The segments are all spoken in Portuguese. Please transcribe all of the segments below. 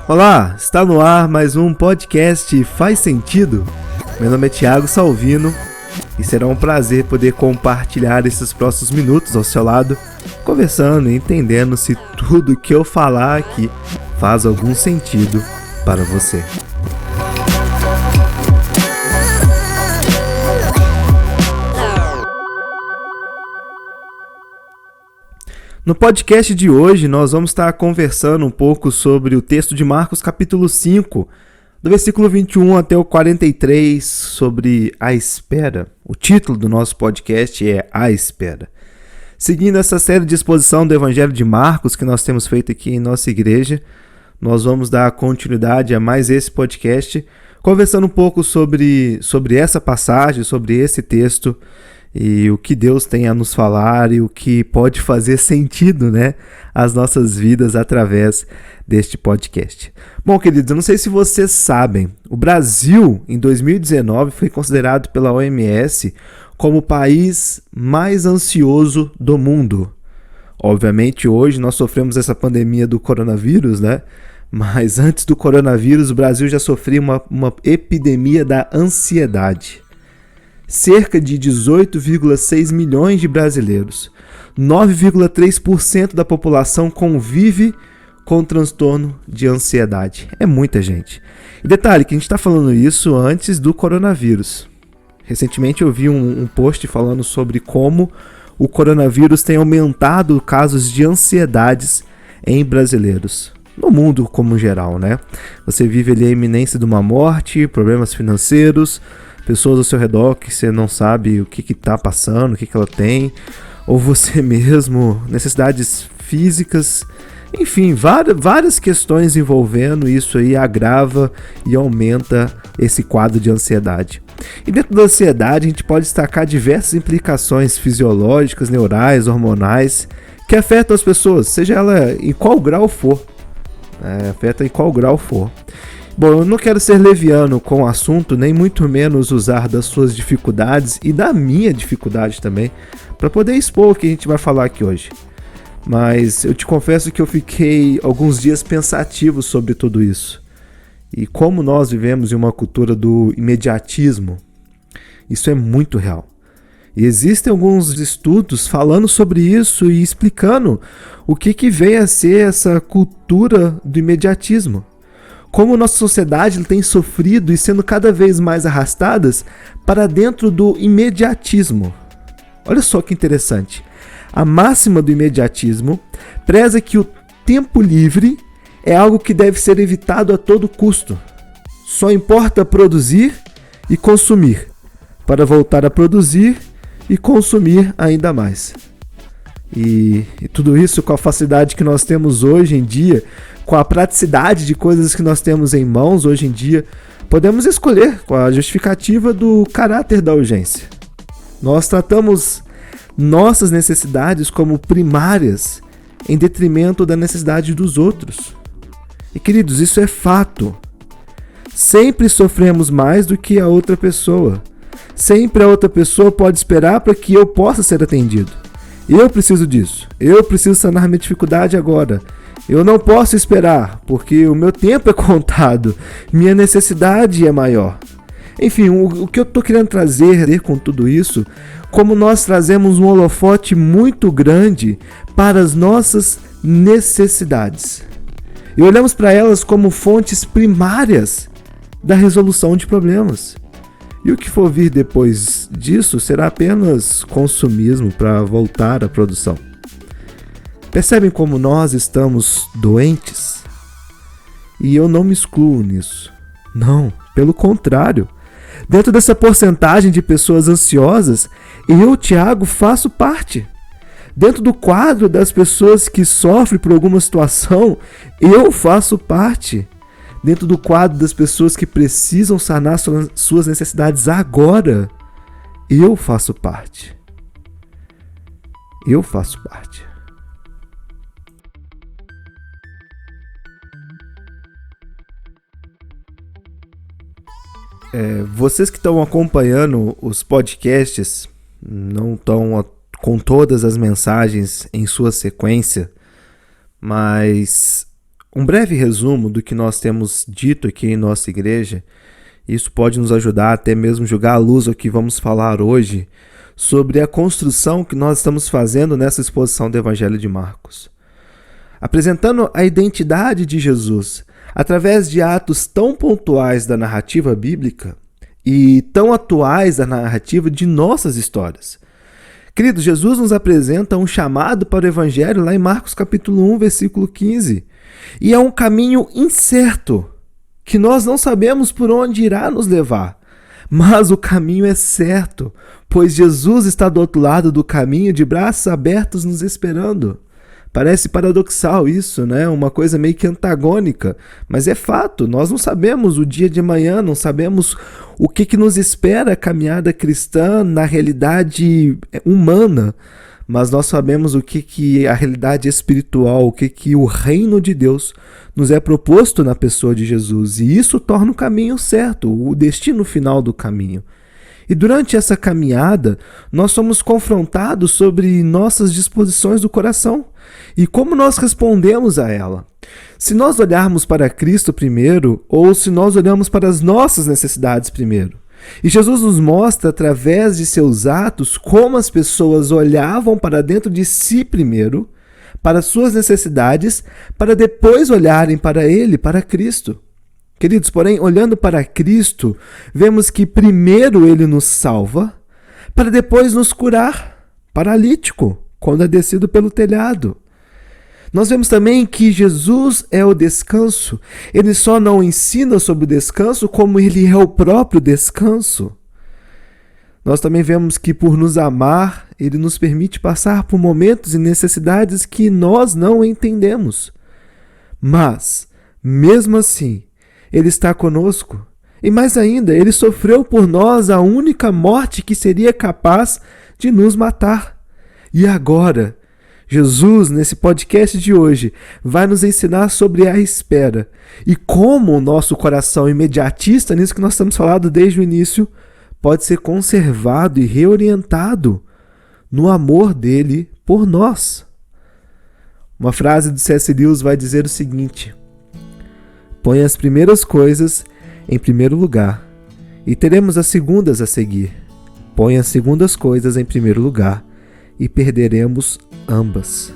Olá, está no ar mais um podcast Faz Sentido? Meu nome é Thiago Salvino e será um prazer poder compartilhar esses próximos minutos ao seu lado, conversando e entendendo se tudo que eu falar aqui faz algum sentido para você. No podcast de hoje, nós vamos estar conversando um pouco sobre o texto de Marcos capítulo 5, do versículo 21 até o 43, sobre a espera. O título do nosso podcast é A Espera. Seguindo essa série de exposição do Evangelho de Marcos que nós temos feito aqui em nossa igreja, nós vamos dar continuidade a mais esse podcast, conversando um pouco sobre essa passagem, sobre esse texto, e o que Deus tem a nos falar e o que pode fazer sentido, às nossas vidas através deste podcast. Bom, queridos, eu não sei se vocês sabem, o Brasil, em 2019, foi considerado pela OMS como o país mais ansioso do mundo. Obviamente, hoje nós sofremos essa pandemia do coronavírus, Mas antes do coronavírus, o Brasil já sofria uma epidemia da ansiedade. Cerca de 18,6 milhões de brasileiros, 9,3% da população convive com transtorno de ansiedade. É muita gente. E detalhe que a gente está falando isso antes do coronavírus. Recentemente eu vi um post falando sobre como o coronavírus tem aumentado casos de ansiedades em brasileiros. No mundo como geral, Você vive ali a iminência de uma morte, problemas financeiros, pessoas ao seu redor que você não sabe o que está passando, o que ela tem, ou você mesmo, necessidades físicas, enfim, várias questões envolvendo isso aí agrava e aumenta esse quadro de ansiedade. E dentro da ansiedade a gente pode destacar diversas implicações fisiológicas, neurais, hormonais, que afetam as pessoas, seja ela em qual grau for. Afeta em qual grau for. Bom, eu não quero ser leviano com o assunto, nem muito menos usar das suas dificuldades e da minha dificuldade também, para poder expor o que a gente vai falar aqui hoje. Mas eu te confesso que eu fiquei alguns dias pensativo sobre tudo isso. E como nós vivemos em uma cultura do imediatismo, isso é muito real. E existem alguns estudos falando sobre isso e explicando o que vem a ser essa cultura do imediatismo. Como nossa sociedade tem sofrido e sendo cada vez mais arrastadas para dentro do imediatismo. Olha só que interessante. A máxima do imediatismo preza que o tempo livre é algo que deve ser evitado a todo custo. Só importa produzir e consumir, para voltar a produzir e consumir ainda mais. E tudo isso com a facilidade que nós temos hoje em dia, com a praticidade de coisas que nós temos em mãos hoje em dia, podemos escolher com a justificativa do caráter da urgência. Nós tratamos nossas necessidades como primárias em detrimento da necessidade dos outros. E queridos, isso é fato. Sempre sofremos mais do que a outra pessoa. Sempre a outra pessoa pode esperar para que eu possa ser atendido. Eu preciso disso. Eu preciso sanar minha dificuldade agora. Eu não posso esperar, porque o meu tempo é contado. Minha necessidade é maior. Enfim, o que eu estou querendo trazer com tudo isso, como nós trazemos um holofote muito grande para as nossas necessidades. E olhamos para elas como fontes primárias da resolução de problemas. E o que for vir depois disso será apenas consumismo para voltar à produção. Percebem como nós estamos doentes? E eu não me excluo nisso. Não, pelo contrário. Dentro dessa porcentagem de pessoas ansiosas, eu, Thiago, faço parte. Dentro do quadro das pessoas que sofrem por alguma situação, eu faço parte. Dentro do quadro das pessoas que precisam sanar suas necessidades agora, eu faço parte. Eu faço parte. Vocês que estão acompanhando os podcasts, não estão com todas as mensagens em sua sequência, mas Um breve resumo do que nós temos dito aqui em nossa igreja, isso pode nos ajudar até mesmo jogar à luz o que vamos falar hoje sobre a construção que nós estamos fazendo nessa exposição do Evangelho de Marcos. Apresentando a identidade de Jesus através de atos tão pontuais da narrativa bíblica e tão atuais da narrativa de nossas histórias. Queridos, Jesus nos apresenta um chamado para o Evangelho lá em Marcos capítulo 1, versículo 15. E é um caminho incerto, que nós não sabemos por onde irá nos levar. Mas o caminho é certo, pois Jesus está do outro lado do caminho, de braços abertos nos esperando. Parece paradoxal isso, né? Uma coisa meio que antagônica, mas é fato. Nós não sabemos o dia de amanhã, não sabemos o que nos espera a caminhada cristã na realidade humana, mas nós sabemos o que a realidade espiritual, o que o reino de Deus nos é proposto na pessoa de Jesus. E isso torna o caminho certo, o destino final do caminho. E durante essa caminhada, nós somos confrontados sobre nossas disposições do coração e como nós respondemos a ela. Se nós olharmos para Cristo primeiro ou se nós olhamos para as nossas necessidades primeiro. E Jesus nos mostra, através de seus atos, como as pessoas olhavam para dentro de si primeiro, para suas necessidades, para depois olharem para Ele, para Cristo. Queridos, porém, olhando para Cristo, vemos que primeiro Ele nos salva, para depois nos curar, paralítico, quando é descido pelo telhado. Nós vemos também que Jesus é o descanso. Ele só não ensina sobre o descanso, como Ele é o próprio descanso. Nós também vemos que por nos amar, Ele nos permite passar por momentos e necessidades que nós não entendemos. Mas, mesmo assim, Ele está conosco. E mais ainda, Ele sofreu por nós a única morte que seria capaz de nos matar. E agora, Jesus, nesse podcast de hoje, vai nos ensinar sobre a espera e como o nosso coração imediatista, nisso que nós estamos falando desde o início, pode ser conservado e reorientado no amor dele por nós. Uma frase do C.S. Lewis vai dizer o seguinte: põe as primeiras coisas em primeiro lugar e teremos as segundas a seguir. Põe as segundas coisas em primeiro lugar e perderemos ambas.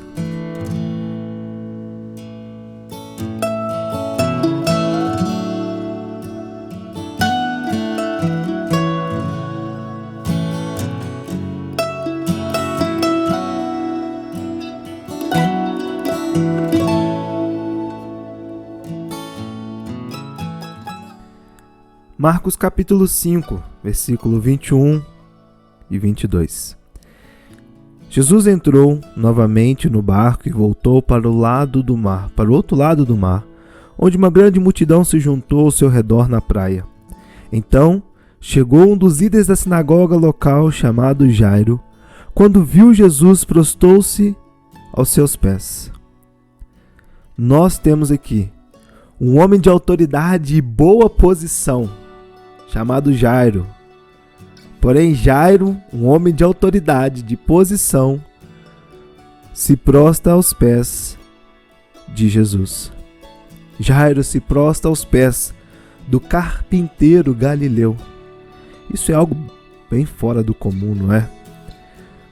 Marcos capítulo 5, versículo 21 e 22. Jesus entrou novamente no barco e voltou para o outro lado do mar, onde uma grande multidão se juntou ao seu redor na praia. Então, chegou um dos líderes da sinagoga local, chamado Jairo. Quando viu Jesus, prostou-se aos seus pés. Nós temos aqui um homem de autoridade e boa posição, chamado Jairo. Porém, Jairo, um homem de autoridade, de posição, se prostra aos pés de Jesus. Jairo se prostra aos pés do carpinteiro galileu. Isso é algo bem fora do comum, não é?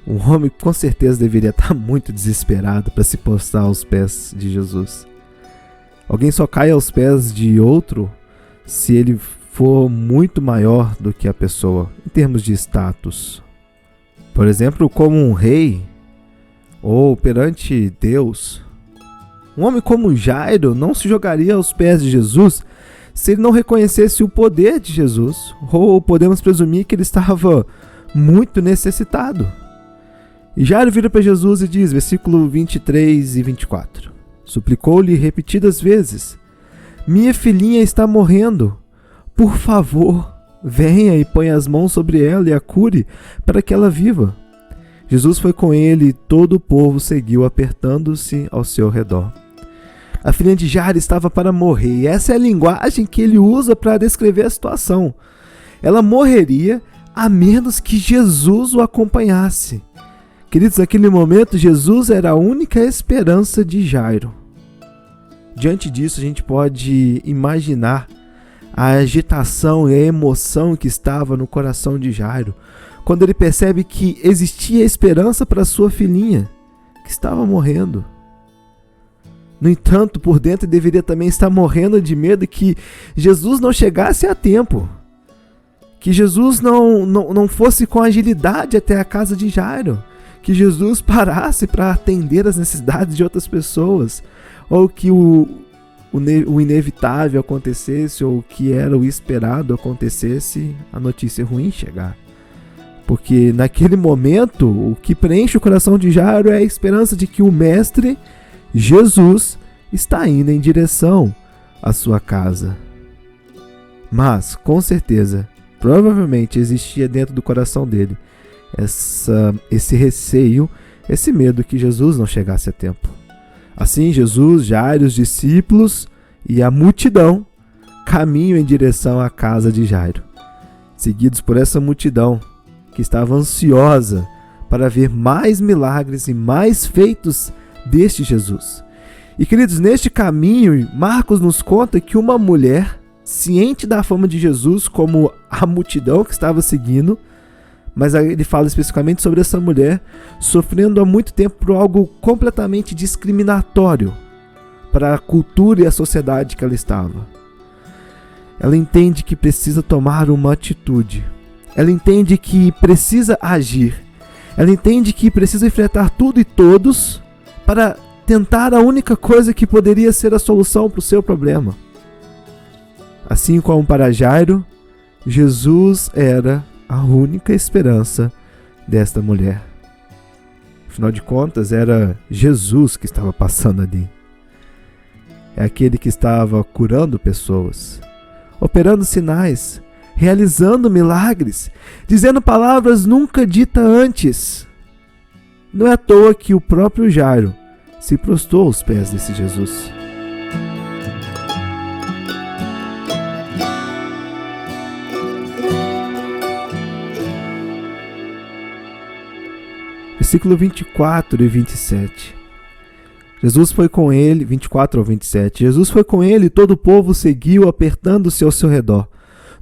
Um homem com certeza deveria estar muito desesperado para se prostrar aos pés de Jesus. Alguém só cai aos pés de outro se ele for muito maior do que a pessoa, em termos de status. Por exemplo, como um rei, ou perante Deus. Um homem como Jairo não se jogaria aos pés de Jesus se ele não reconhecesse o poder de Jesus, ou podemos presumir que ele estava muito necessitado. E Jairo vira para Jesus e diz, versículo 23 e 24, suplicou-lhe repetidas vezes: minha filhinha está morrendo. Por favor, venha e ponha as mãos sobre ela e a cure, para que ela viva. Jesus foi com ele e todo o povo seguiu apertando-se ao seu redor. A filha de Jairo estava para morrer, e essa é a linguagem que ele usa para descrever a situação. Ela morreria a menos que Jesus o acompanhasse. Queridos, naquele momento, Jesus era a única esperança de Jairo. Diante disso, a gente pode imaginar a agitação e a emoção que estava no coração de Jairo, quando ele percebe que existia esperança para sua filhinha, que estava morrendo. No entanto, por dentro ele deveria também estar morrendo de medo que Jesus não chegasse a tempo, que Jesus não fosse com agilidade até a casa de Jairo, que Jesus parasse para atender as necessidades de outras pessoas, ou que o inevitável acontecesse, ou o que era o esperado acontecesse, a notícia ruim chegar. Porque naquele momento, o que preenche o coração de Jairo é a esperança de que o Mestre, Jesus, está indo em direção à sua casa. Mas, com certeza, provavelmente existia dentro do coração dele esse receio, esse medo que Jesus não chegasse a tempo. Assim, Jesus, Jairo, os discípulos e a multidão caminham em direção à casa de Jairo, seguidos por essa multidão que estava ansiosa para ver mais milagres e mais feitos deste Jesus. E, queridos, neste caminho, Marcos nos conta que uma mulher, ciente da fama de Jesus, como a multidão que estava seguindo, mas ele fala especificamente sobre essa mulher sofrendo há muito tempo por algo completamente discriminatório para a cultura e a sociedade que ela estava. Ela entende que precisa tomar uma atitude. Ela entende que precisa agir. Ela entende que precisa enfrentar tudo e todos para tentar a única coisa que poderia ser a solução para o seu problema. Assim como para Jairo, Jesus era a única esperança desta mulher. Afinal de contas, era Jesus que estava passando ali. É aquele que estava curando pessoas, operando sinais, realizando milagres, dizendo palavras nunca ditas antes. Não é à toa que o próprio Jairo se prostrou aos pés desse Jesus. Versículo 24 e 27. Jesus foi com ele, 24 ao 27. Jesus foi com ele e todo o povo seguiu, apertando-se ao seu redor.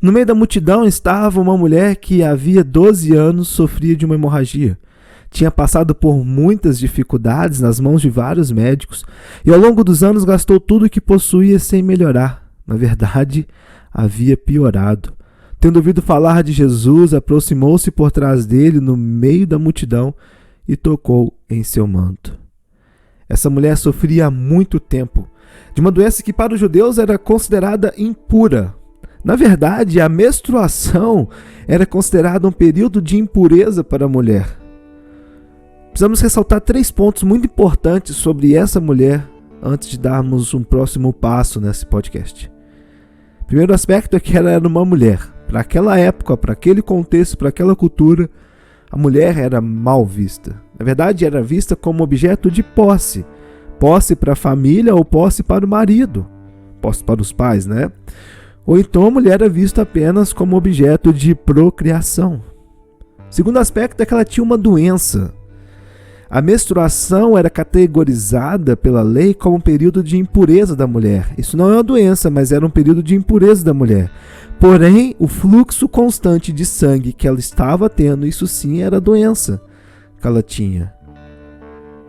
No meio da multidão estava uma mulher que havia 12 anos sofria de uma hemorragia. Tinha passado por muitas dificuldades nas mãos de vários médicos e ao longo dos anos gastou tudo o que possuía sem melhorar. Na verdade, havia piorado. Tendo ouvido falar de Jesus, aproximou-se por trás dele no meio da multidão e tocou em seu manto. Essa mulher sofria há muito tempo de uma doença que para os judeus era considerada impura. Na verdade, a menstruação era considerada um período de impureza para a mulher. Precisamos ressaltar 3 pontos muito importantes sobre essa mulher antes de darmos um próximo passo nesse podcast. O primeiro aspecto é que ela era uma mulher. Para aquela época, para aquele contexto, para aquela cultura, a mulher era mal vista. Na verdade, era vista como objeto de posse. Posse para a família ou posse para o marido. Posse para os pais, né? Ou então a mulher era vista apenas como objeto de procriação. O segundo aspecto é que ela tinha uma doença. A menstruação era categorizada pela lei como um período de impureza da mulher. Isso não é uma doença, mas era um período de impureza da mulher. Porém, o fluxo constante de sangue que ela estava tendo, isso sim era a doença que ela tinha.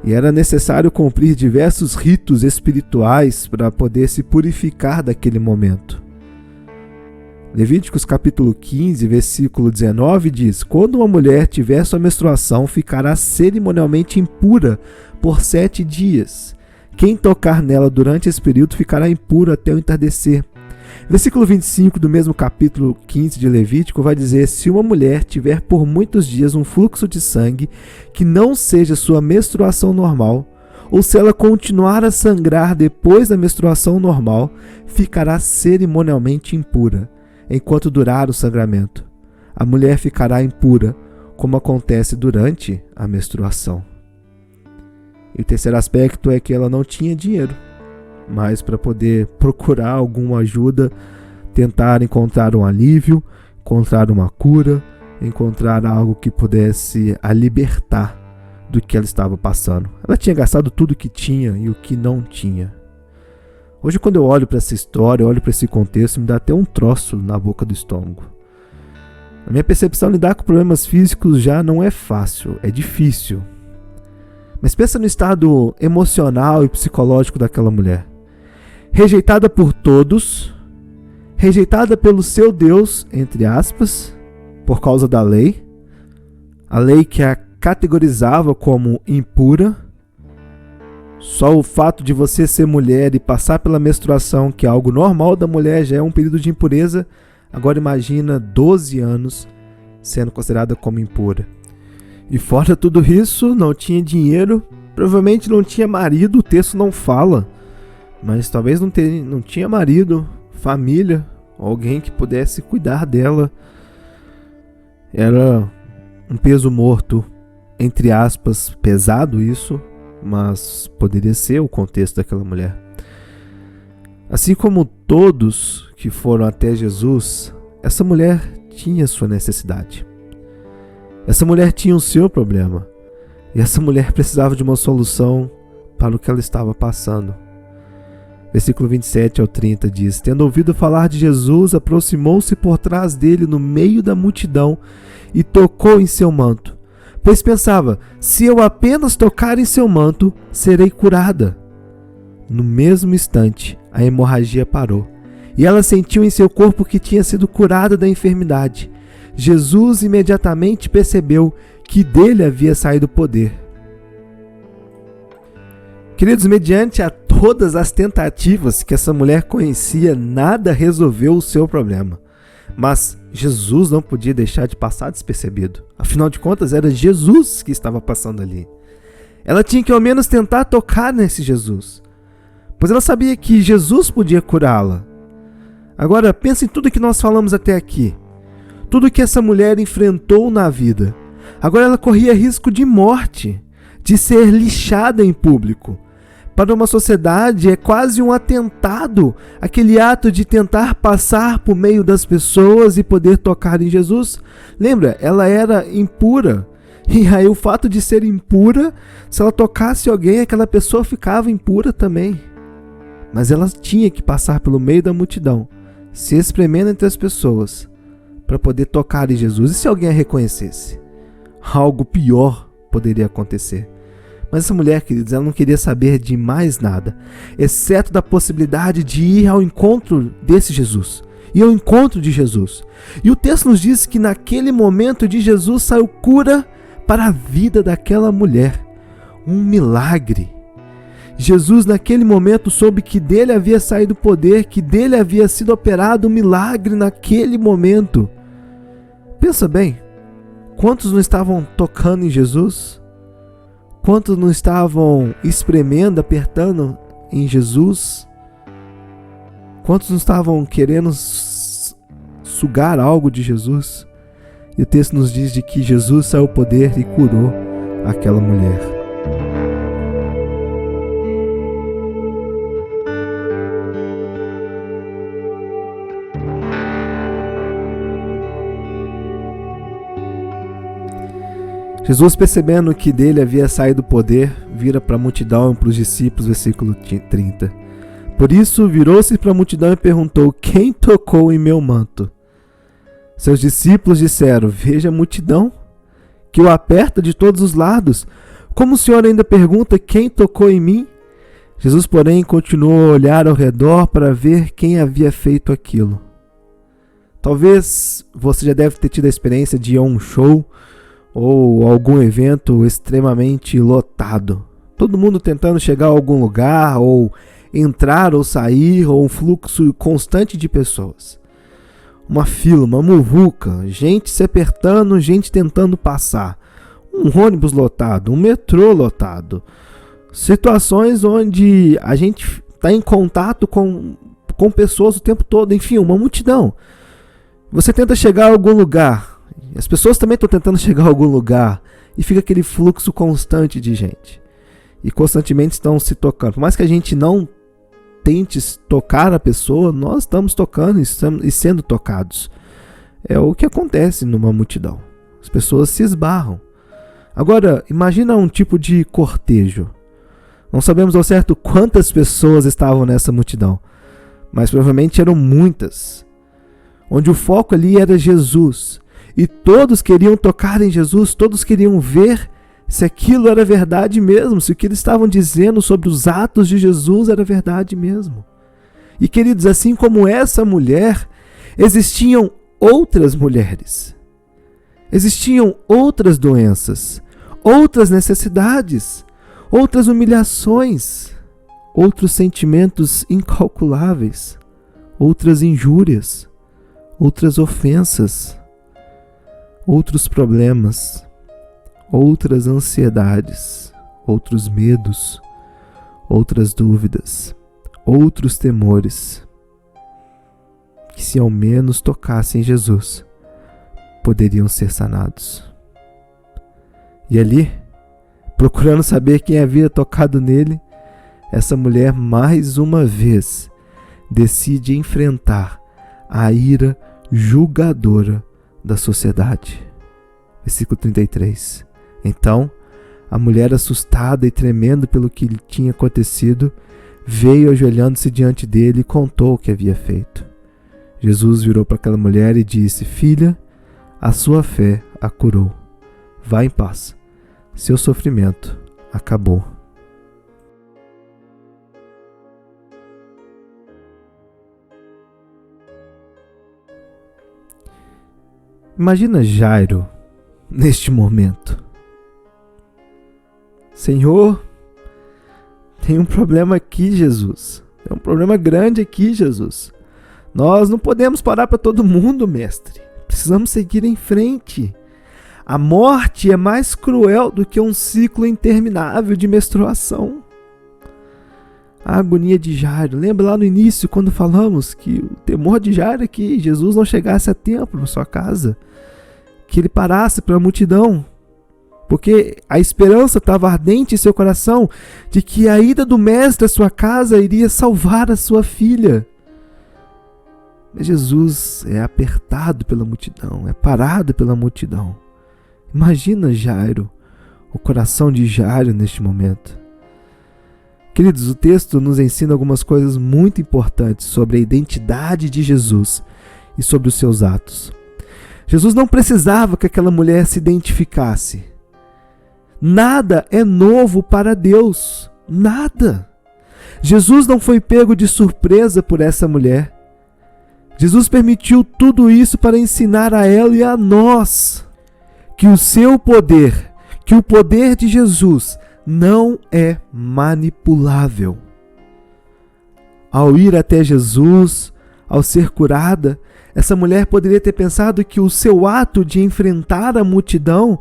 E era necessário cumprir diversos ritos espirituais para poder se purificar daquele momento. Levíticos capítulo 15, versículo 19 diz: quando uma mulher tiver sua menstruação, ficará cerimonialmente impura por 7 dias. Quem tocar nela durante esse período ficará impuro até o entardecer. Versículo 25 do mesmo capítulo 15 de Levítico vai dizer: se uma mulher tiver por muitos dias um fluxo de sangue que não seja sua menstruação normal, ou se ela continuar a sangrar depois da menstruação normal, ficará cerimonialmente impura, enquanto durar o sangramento. A mulher ficará impura, como acontece durante a menstruação. E o terceiro aspecto é que ela não tinha dinheiro, mas para poder procurar alguma ajuda, tentar encontrar um alívio, encontrar uma cura, encontrar algo que pudesse a libertar do que ela estava passando. Ela tinha gastado tudo o que tinha e o que não tinha. Hoje, quando eu olho para essa história, eu olho para esse contexto, me dá até um troço na boca do estômago. Na minha percepção, lidar com problemas físicos já não é fácil, é difícil. Mas pensa no estado emocional e psicológico daquela mulher. Rejeitada por todos, rejeitada pelo seu Deus, entre aspas, por causa da lei. A lei que a categorizava como impura. Só o fato de você ser mulher e passar pela menstruação, que é algo normal da mulher, já é um período de impureza. Agora imagina 12 anos sendo considerada como impura. E fora tudo isso, não tinha dinheiro, provavelmente não tinha marido, o texto não fala. Mas talvez não tinha marido, família, alguém que pudesse cuidar dela. Era um peso morto, entre aspas, pesado isso, mas poderia ser o contexto daquela mulher. Assim como todos que foram até Jesus, essa mulher tinha sua necessidade. Essa mulher tinha o seu problema. E essa mulher precisava de uma solução para o que ela estava passando. Versículo 27 ao 30 diz: Tendo ouvido falar de Jesus, aproximou-se por trás dele no meio da multidão e tocou em seu manto. Pois pensava, se eu apenas tocar em seu manto, serei curada. No mesmo instante, a hemorragia parou, e ela sentiu em seu corpo que tinha sido curada da enfermidade. Jesus imediatamente percebeu que dele havia saído o poder. Queridos, mediante a todas as tentativas que essa mulher conhecia, nada resolveu o seu problema. Mas Jesus não podia deixar de passar despercebido. Afinal de contas, era Jesus que estava passando ali. Ela tinha que ao menos tentar tocar nesse Jesus, pois ela sabia que Jesus podia curá-la. Agora, pensa em tudo que nós falamos até aqui. Tudo que essa mulher enfrentou na vida. Agora ela corria risco de morte, de ser lixada em público. Para uma sociedade é quase um atentado, aquele ato de tentar passar por meio das pessoas e poder tocar em Jesus. Lembra, ela era impura. E aí o fato de ser impura, se ela tocasse alguém, aquela pessoa ficava impura também. Mas ela tinha que passar pelo meio da multidão, se espremendo entre as pessoas, para poder tocar em Jesus. E se alguém a reconhecesse? Algo pior poderia acontecer. Mas essa mulher, queridos, ela não queria saber de mais nada, exceto da possibilidade de ir ao encontro desse Jesus, ir ao encontro de Jesus. E o texto nos diz que naquele momento de Jesus saiu cura para a vida daquela mulher, um milagre. Jesus naquele momento soube que dele havia saído o poder, que dele havia sido operado um milagre naquele momento. Pensa bem, quantos não estavam tocando em Jesus? Quantos não estavam espremendo, apertando em Jesus? Quantos não estavam querendo sugar algo de Jesus? E o texto nos diz de que Jesus saiu o poder e curou aquela mulher. Jesus, percebendo que dele havia saído o poder, vira para a multidão e para os discípulos, versículo 30. Por isso, virou-se para a multidão e perguntou: quem tocou em meu manto? Seus discípulos disseram: veja a multidão, que o aperta de todos os lados. Como o Senhor ainda pergunta: quem tocou em mim? Jesus, porém, continuou a olhar ao redor para ver quem havia feito aquilo. Talvez você já deve ter tido a experiência de ir a um show ou algum evento extremamente lotado. Todo mundo tentando chegar a algum lugar, ou entrar ou sair, ou um fluxo constante de pessoas. Uma fila, uma muvuca, gente se apertando, gente tentando passar. Um ônibus lotado, um metrô lotado. Situações onde a gente está em contato com pessoas o tempo todo. Enfim, uma multidão. Você tenta chegar a algum lugar, as pessoas também estão tentando chegar a algum lugar, e fica aquele fluxo constante de gente. E constantemente estão se tocando. Por mais que a gente não tente tocar a pessoa, nós estamos tocando e sendo tocados. É o que acontece numa multidão. As pessoas se esbarram. Agora, imagina um tipo de cortejo. Não sabemos ao certo quantas pessoas estavam nessa multidão, mas provavelmente eram muitas, onde o foco ali era Jesus. E todos queriam tocar em Jesus, todos queriam ver se aquilo era verdade mesmo, se o que eles estavam dizendo sobre os atos de Jesus era verdade mesmo. E queridos, assim como essa mulher, existiam outras mulheres, existiam outras doenças, outras necessidades, outras humilhações, outros sentimentos incalculáveis, outras injúrias, outras ofensas, outros problemas, outras ansiedades, outros medos, outras dúvidas, outros temores, que se ao menos tocassem Jesus, poderiam ser sanados. E ali, procurando saber quem havia tocado nele, essa mulher mais uma vez decide enfrentar a ira julgadora da sociedade. Versículo 33. Então, a mulher, assustada e tremendo pelo que lhe tinha acontecido, veio ajoelhando-se diante dele e contou o que havia feito. Jesus virou para aquela mulher e disse: Filha, a sua fé a curou. Vá em paz. Seu sofrimento acabou. Imagina Jairo neste momento. Senhor, tem um problema aqui, Jesus. Tem um problema grande aqui, Jesus. Nós não podemos parar para todo mundo, mestre. Precisamos seguir em frente. A morte é mais cruel do que um ciclo interminável de menstruação. A agonia de Jairo. Lembra lá no início, quando falamos que o temor de Jairo é que Jesus não chegasse a tempo na sua casa, que ele parasse para a multidão, porque a esperança estava ardente em seu coração de que a ida do mestre à sua casa iria salvar a sua filha. Mas Jesus é apertado pela multidão, é parado pela multidão. Imagina Jairo, o coração de Jairo neste momento. Queridos, o texto nos ensina algumas coisas muito importantes sobre a identidade de Jesus e sobre os seus atos. Jesus não precisava que aquela mulher se identificasse. Nada é novo para Deus. Nada. Jesus não foi pego de surpresa por essa mulher. Jesus permitiu tudo isso para ensinar a ela e a nós que o seu poder, que o poder de Jesus não é manipulável. Ao ir até Jesus, ao ser curada, essa mulher poderia ter pensado que o seu ato de enfrentar a multidão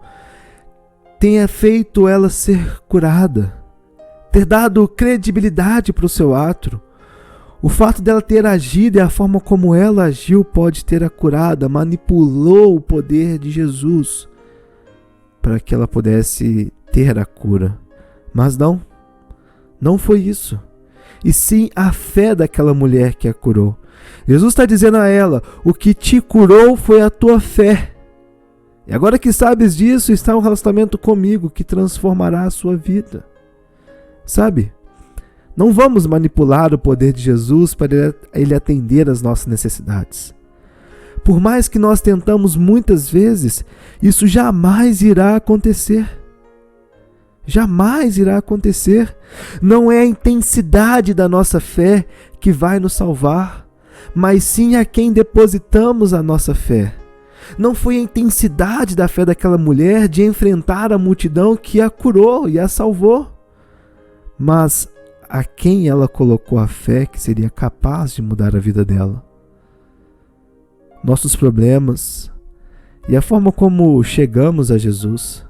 tenha feito ela ser curada, ter dado credibilidade para o seu ato. O fato dela ter agido e a forma como ela agiu pode ter a curada, manipulou o poder de Jesus para que ela pudesse ter a cura. Mas não foi isso. E sim a fé daquela mulher que a curou. Jesus está dizendo a ela: o que te curou foi a tua fé. E agora que sabes disso, está um relacionamento comigo que transformará a sua vida. Sabe? Não vamos manipular o poder de Jesus para ele atender às nossas necessidades. Por mais que nós tentamos muitas vezes, isso jamais irá acontecer. Jamais irá acontecer. Não é a intensidade da nossa fé que vai nos salvar, mas sim a quem depositamos a nossa fé. Não foi a intensidade da fé daquela mulher de enfrentar a multidão que a curou e a salvou, mas a quem ela colocou a fé que seria capaz de mudar a vida dela. Nossos problemas e a forma como chegamos a Jesus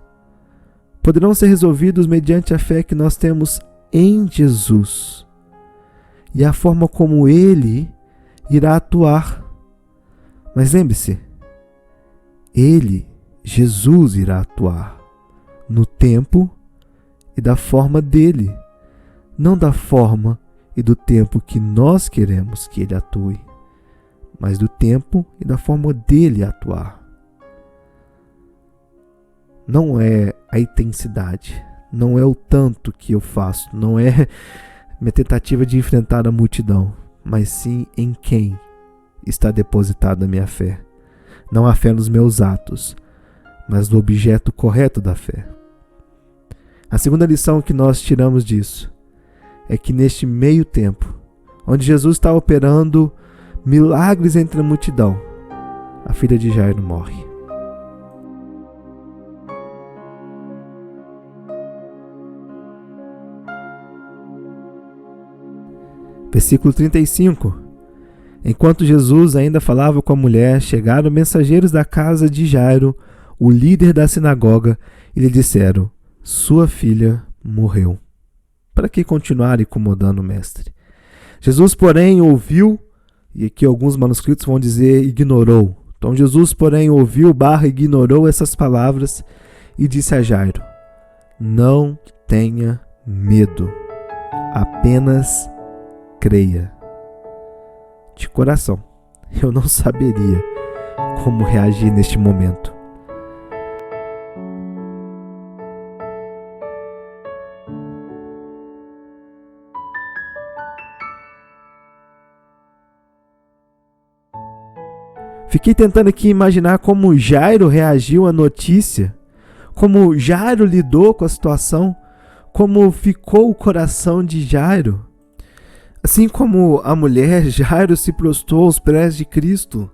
poderão ser resolvidos mediante a fé que nós temos em Jesus e a forma como Ele irá atuar. Mas lembre-se, Jesus, irá atuar no tempo e da forma dele, não da forma e do tempo que nós queremos que Ele atue, mas do tempo e da forma dele atuar. Não é a intensidade não é o tanto que eu faço, não é minha tentativa de enfrentar a multidão, mas sim em quem está depositada a minha fé. Não a fé nos meus atos, mas no objeto correto da fé. A segunda lição que nós tiramos disso é que neste meio tempo, onde Jesus está operando milagres entre a multidão, a filha de Jairo morre. Versículo 35. Enquanto Jesus ainda falava com a mulher, chegaram mensageiros da casa de Jairo, o líder da sinagoga, e lhe disseram: sua filha morreu. Para que continuar incomodando o mestre? Jesus, porém, ouviu, e aqui alguns manuscritos vão dizer ignorou. Então Jesus, porém, ouviu / ignorou essas palavras e disse a Jairo: não tenha medo, apenas creia. De coração, eu não saberia como reagir neste momento. Fiquei tentando aqui imaginar como Jairo reagiu à notícia, como Jairo lidou com a situação, como ficou o coração de Jairo. Assim como a mulher, Jairo se prostrou aos pés de Cristo.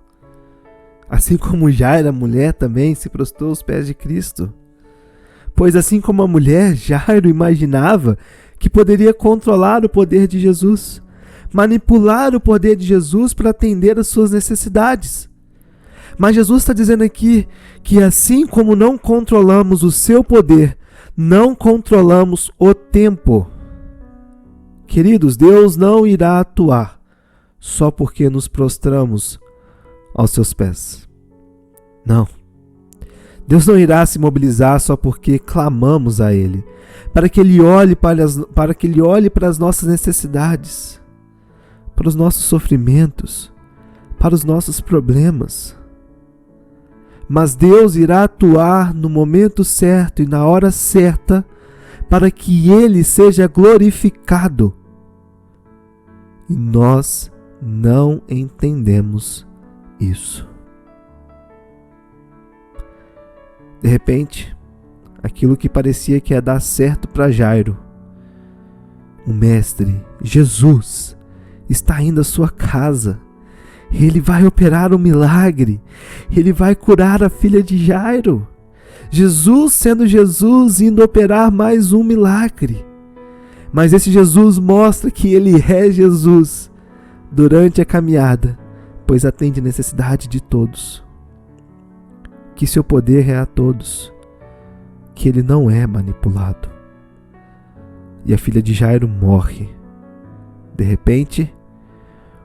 Assim como Jairo, a mulher também se prostrou aos pés de Cristo. Pois assim como a mulher, Jairo imaginava que poderia controlar o poder de Jesus, manipular o poder de Jesus para atender às suas necessidades. Mas Jesus está dizendo aqui que assim como não controlamos o seu poder, não controlamos o tempo. Queridos, Deus não irá atuar só porque nos prostramos aos seus pés. Não. Deus não irá se mobilizar só porque clamamos a Ele, para que Ele olhe para as nossas necessidades, para os nossos sofrimentos, para os nossos problemas. Mas Deus irá atuar no momento certo e na hora certa para que Ele seja glorificado. E nós não entendemos isso. De repente, aquilo que parecia que ia dar certo para Jairo, o Mestre, Jesus, está indo à sua casa. Ele vai operar um milagre. Ele vai curar a filha de Jairo. Jesus, sendo Jesus, indo operar mais um milagre. Mas esse Jesus mostra que Ele é Jesus durante a caminhada, pois atende a necessidade de todos. Que seu poder é a todos. Que Ele não é manipulado. E a filha de Jairo morre. De repente,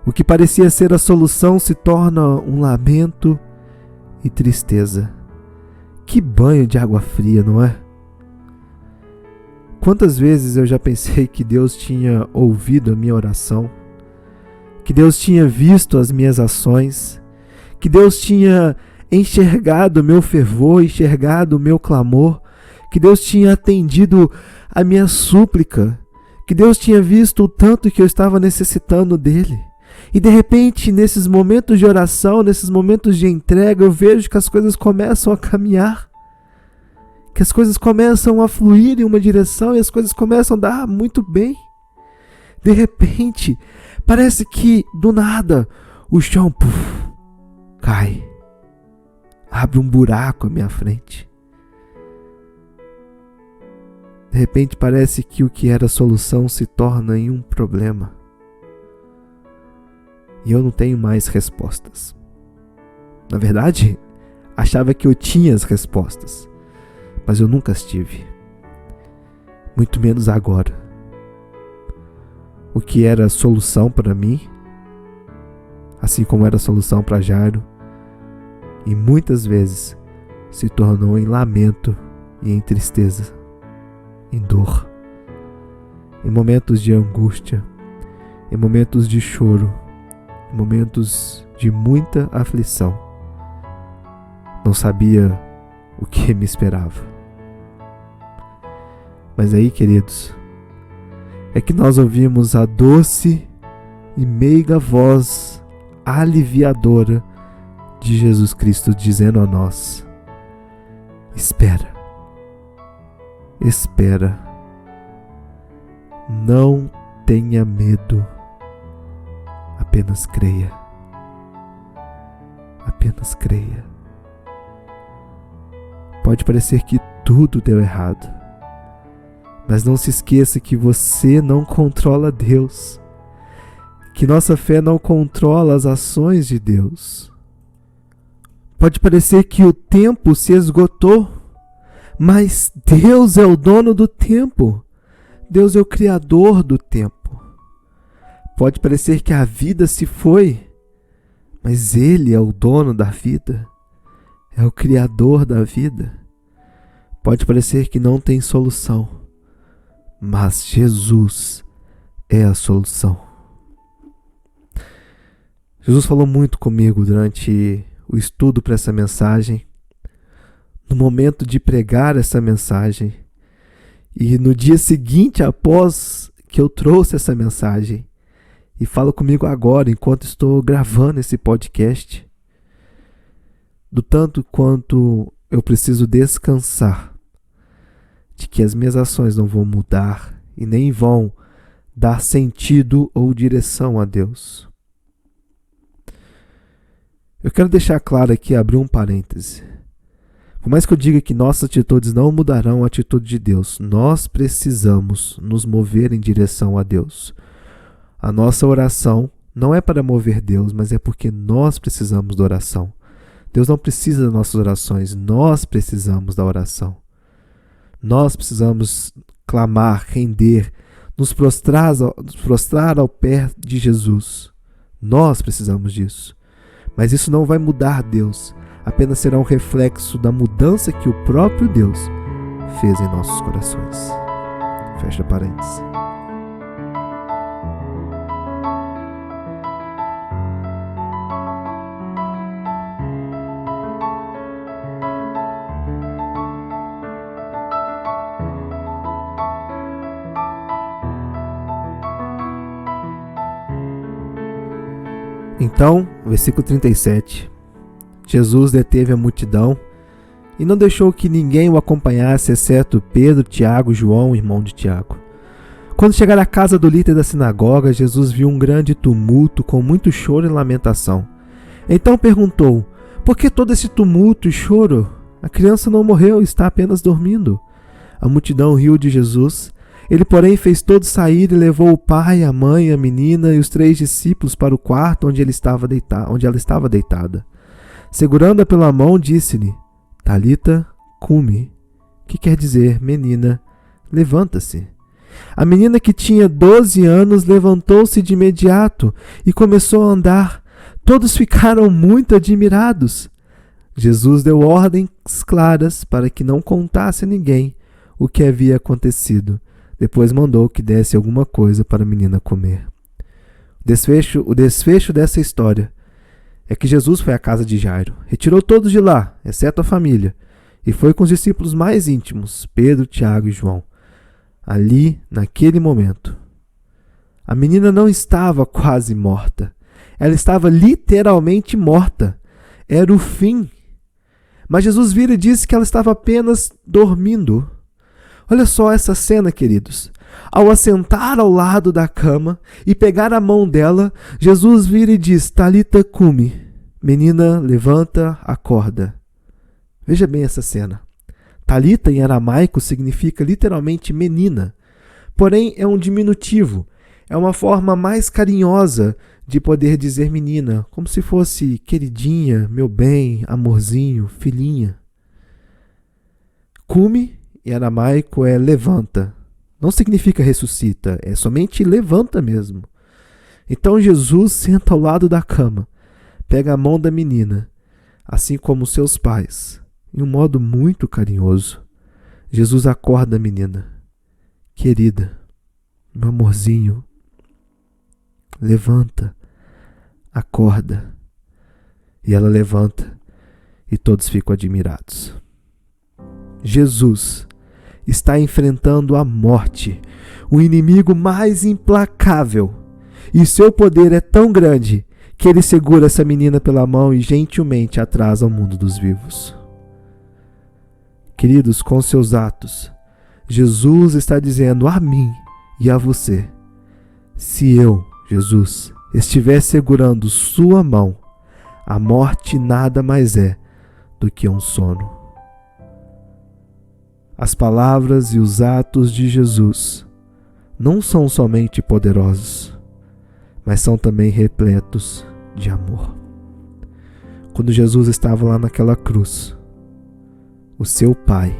o que parecia ser a solução se torna um lamento e tristeza. Que banho de água fria, não é? Quantas vezes eu já pensei que Deus tinha ouvido a minha oração, que Deus tinha visto as minhas ações, que Deus tinha enxergado o meu fervor, enxergado o meu clamor, que Deus tinha atendido a minha súplica, que Deus tinha visto o tanto que eu estava necessitando dele. E de repente, nesses momentos de oração, nesses momentos de entrega, eu vejo que as coisas começam a caminhar, que as coisas começam a fluir em uma direção e as coisas começam a dar muito bem. De repente, parece que do nada o chão cai, abre um buraco à minha frente. De repente parece que o que era solução se torna em um problema. E eu não tenho mais respostas. Na verdade, achava que eu tinha as respostas, mas eu nunca as tive. Muito menos agora. O que era solução para mim, assim como era solução para Jairo, e muitas vezes se tornou em lamento e em tristeza, em dor, em momentos de angústia, em momentos de choro, em momentos de muita aflição. Não sabia o que me esperava. Mas aí, queridos, é que nós ouvimos a doce e meiga voz aliviadora de Jesus Cristo dizendo a nós: espera, espera, não tenha medo, apenas creia, apenas creia. Pode parecer que tudo deu errado, mas não se esqueça que você não controla Deus, que nossa fé não controla as ações de Deus. Pode parecer que o tempo se esgotou, mas Deus é o dono do tempo. Deus é o criador do tempo. Pode parecer que a vida se foi, mas Ele é o dono da vida, é o criador da vida. Pode parecer que não tem solução, mas Jesus é a solução. Jesus falou muito comigo durante o estudo para essa mensagem, no momento de pregar essa mensagem e no dia seguinte após que eu trouxe essa mensagem, e fala comigo agora enquanto estou gravando esse podcast, do tanto quanto eu preciso descansar de que as minhas ações não vão mudar e nem vão dar sentido ou direção a Deus. Eu quero deixar claro aqui, abrir um parêntese. Por mais que eu diga que nossas atitudes não mudarão a atitude de Deus, nós precisamos nos mover em direção a Deus. A nossa oração não é para mover Deus, mas é porque nós precisamos da oração. Deus não precisa das nossas orações, nós precisamos da oração. Nós precisamos clamar, render, nos prostrar ao pé de Jesus. Nós precisamos disso. Mas isso não vai mudar Deus, apenas será um reflexo da mudança que o próprio Deus fez em nossos corações. Fecha parênteses. Então, versículo 37, Jesus deteve a multidão e não deixou que ninguém o acompanhasse, exceto Pedro, Tiago, João, irmão de Tiago. Quando chegaram à casa do líder da sinagoga, Jesus viu um grande tumulto com muito choro e lamentação. Então perguntou: por que todo esse tumulto e choro? A criança não morreu, está apenas dormindo. A multidão riu de Jesus. Ele, porém, fez todos sair e levou o pai, a mãe, a menina e os 3 discípulos para o quarto onde ela estava deitada. Segurando-a pela mão, disse-lhe: Talita, cumi, que quer dizer, menina, levanta-se. A menina, que tinha 12 anos, levantou-se de imediato e começou a andar. Todos ficaram muito admirados. Jesus deu ordens claras para que não contasse a ninguém o que havia acontecido. Depois mandou que desse alguma coisa para a menina comer. O desfecho dessa história é que Jesus foi à casa de Jairo, retirou todos de lá, exceto a família, e foi com os discípulos mais íntimos, Pedro, Tiago e João. Ali, naquele momento, a menina não estava quase morta. Ela estava literalmente morta. Era o fim. Mas Jesus vira e disse que ela estava apenas dormindo. Olha só essa cena, queridos. Ao assentar ao lado da cama e pegar a mão dela, Jesus vira e diz: Talita cumi. Menina, levanta, acorda. Veja bem essa cena. Talita em aramaico significa literalmente menina. Porém, é um diminutivo. É uma forma mais carinhosa de poder dizer menina, como se fosse queridinha, meu bem, amorzinho, filhinha. Cumi em aramaico é levanta. Não significa ressuscita, é somente levanta mesmo. Então Jesus senta ao lado da cama, pega a mão da menina, assim como seus pais, em um modo muito carinhoso. Jesus acorda a menina. Querida, meu amorzinho, levanta, acorda. E ela levanta e todos ficam admirados. Jesus está enfrentando a morte, o inimigo mais implacável, e seu poder é tão grande que ele segura essa menina pela mão e gentilmente a traz ao mundo dos vivos. Queridos, com seus atos, Jesus está dizendo a mim e a você: se eu, Jesus, estiver segurando sua mão, a morte nada mais é do que um sono. As palavras e os atos de Jesus não são somente poderosos, mas são também repletos de amor. Quando Jesus estava lá naquela cruz, o seu Pai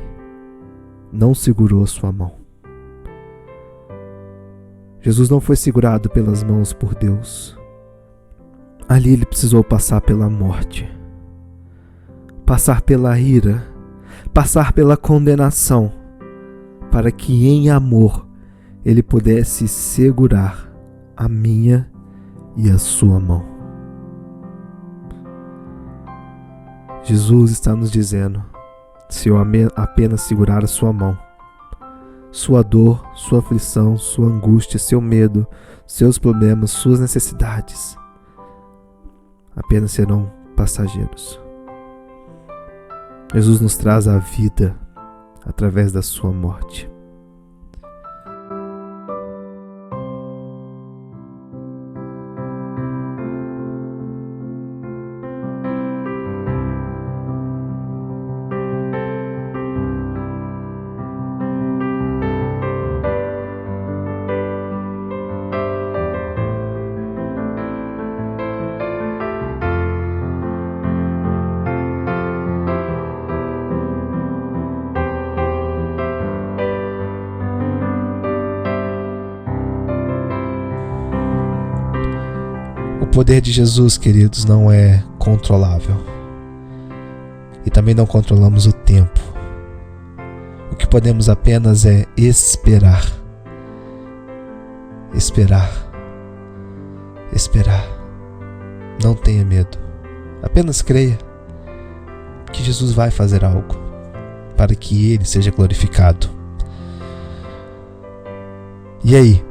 não segurou sua mão. Jesus não foi segurado pelas mãos por Deus. Ali ele precisou passar pela morte, passar pela ira, passar pela condenação, para que em amor ele pudesse segurar a minha e a sua mão. Jesus está nos dizendo: se eu apenas segurar a sua mão, sua dor, sua aflição, sua angústia, seu medo, seus problemas, suas necessidades apenas serão passageiros. Jesus nos traz a vida através da sua morte. O poder de Jesus, queridos, não é controlável. E também não controlamos o tempo. O que podemos apenas é esperar. Esperar. Esperar. Não tenha medo. Apenas creia que Jesus vai fazer algo para que Ele seja glorificado. E aí,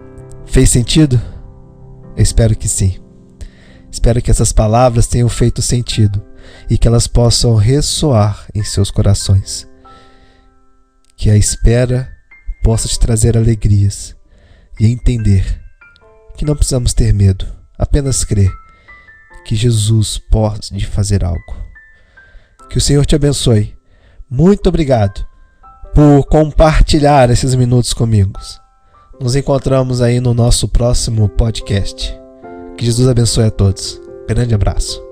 fez sentido? Eu espero que sim. Espero que essas palavras tenham feito sentido e que elas possam ressoar em seus corações. Que a espera possa te trazer alegrias e entender que não precisamos ter medo, apenas crer que Jesus pode fazer algo. Que o Senhor te abençoe. Muito obrigado por compartilhar esses minutos comigo. Nos encontramos aí no nosso próximo podcast. Que Jesus abençoe a todos. Grande abraço.